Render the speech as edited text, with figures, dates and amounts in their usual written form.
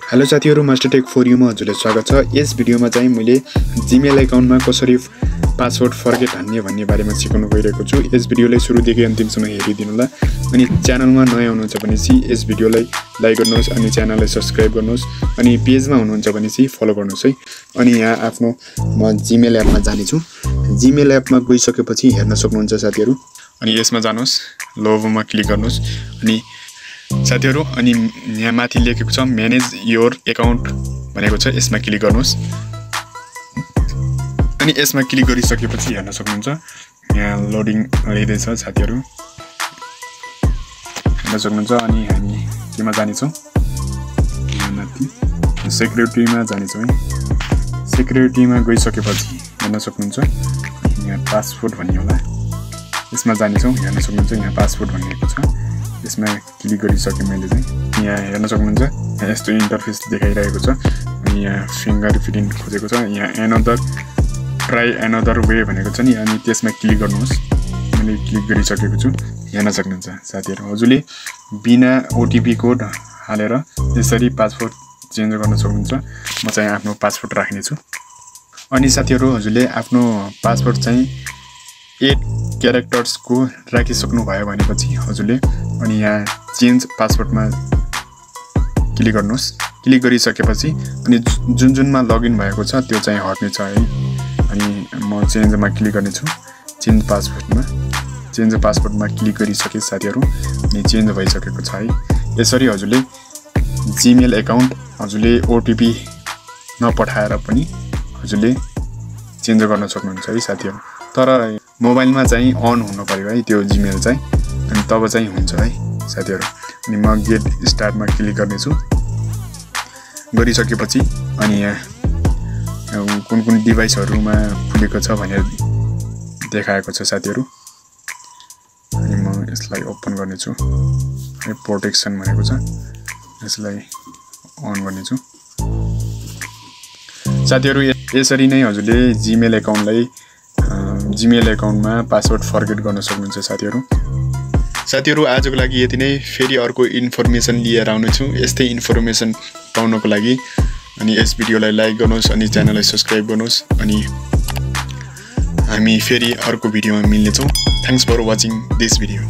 Hello साथीहरु, master take for you मा हजुरलाई स्वागत छ। यस भिडियोमा चाहिँ मैले जीमेल अकाउन्टमा कसरी पासवर्ड फर्गेट हान्ने भन्ने बारेमा सिकाउन गइरहेको छु। यस भिडियोलाई सुरुदेखि अन्तिमसम्म हेरिदिनु होला। अनि च्यानलमा नयाँ हुनुहुन्छ भने यस भिडियोलाई लाइक गर्नुहोस् अनि च्यानललाई सब्स्क्राइब गर्नुहोस् अनि पेजमा हुनुहुन्छ भने फलो गर्नुहोस् है। अनि यहाँ आफ्नो म जीमेल एपमा जाने छु। जीमेल एपमा गइसकेपछि हेर्न सक्नुहुन्छ साथीहरु। अनि यसमा जानुहोस्, लोगोमा क्लिक गर्नुहोस् अनि साथीहरु अनि यहाँ माथि लेखेको छ म्यानेज योर अकाउन्ट भनेको छ, यसमा क्लिक गर्नुहोस्। अनि यसमा क्लिक गरिसकेपछि हेर्न सक्नुहुन्छ यहाँ लोडिङ लिँदैछ साथीहरु, हेर्न सक्नुहुन्छ। अनि हामी केमा जाने छौं, यहाँ माथि सेक्युरिटीमा जाने छौं है। सेक्युरिटीमा गइसकेपछि हेर्न सक्नुहुन्छ यहाँ पासवर्ड भन्ने होला, यसमा जाने छौं। हेर्न सक्नुहुन्छ यहाँ पासवर्ड भनेको छ, यसमा क्लिक गरिसके मैले चाहिँ यहाँ हेर्न सक्नुहुन्छ यहाँ यस्तो इन्टरफेस देखाइरहेको छ। अनि यहाँ फिङ्गरप्रिन्ट खोजेको छ, यहाँ एनदर ट्राई एनदर वे भनेको छ नि, अनि त्यसमा क्लिक गर्नुहोस्। मैले क्लिक गरिसकेको छु, हेर्न सक्नुहुन्छ साथीहरु। हजुरले बिना ओटिपी कोड हालेर यसरी पासवर्ड चेन्ज गर्न सक्नुहुन्छ। म चाहिँ आफ्नो पासवर्ड राख्ने छु। अनि साथीहरु हजुरले आफ्नो पासवर्ड चाहिँ 8 क्यारेक्टर्स को राखिसक्नु भयो भनेपछि हजुरले अनि यहाँ चेन्ज पासवर्डमा क्लिक गर्नुहोस्। क्लिक गरिसकेपछि अनि जुनमा लगइन भएको छ त्यो चाहिँ हट्ने छ है। अनि म चेन्जमा क्लिक गर्ने छु। चेन्ज पासवर्डमा क्लिक गरिसके साथीहरु अनि चेन्ज भइसकेको छ है। यसरी हजुरले जीमेल अकाउन्ट हजुरले ओटिपी नपठाएर पनि हजुरले चेन्ज गर्न सक्नुहुन्छ है साथीहरु। तर मोबाइलमा चाहिँ अन हुनु पर्यो है त्यो जीमेल चाहिँ, अनि तब चाहिँ हुन्छ है साथीहरु। अनि म गेट स्टार्टमा क्लिक गर्ने छु। गरिसकेपछि अनि यहाँ कुन कुन डिभाइसहरुमा खुलेको छ भनेर देखाएको छ साथीहरु। अनि म यसलाई ओपन गर्ने छु। प्रोटेक्सन भनेको छ, यसलाई अन गर्ने छु साथीहरु। यसरी नै हजुरले जीमेल अकाउन्टमा पासवर्ड फर्गेट गर्न सक्नुहुन्छ साथीहरु। आजको लागि यति नै। फेरि अर्को इन्फर्मेसन लिएर आउने छु। यस्तै इन्फर्मेसन पाउनको लागि अनि यस भिडियोलाई लाइक गर्नुहोस् अनि च्यानललाई सब्स्क्राइब गर्नुहोस्। अनि हामी फेरि अर्को भिडियोमा मिल्ने छौं। Thanks for watching this video.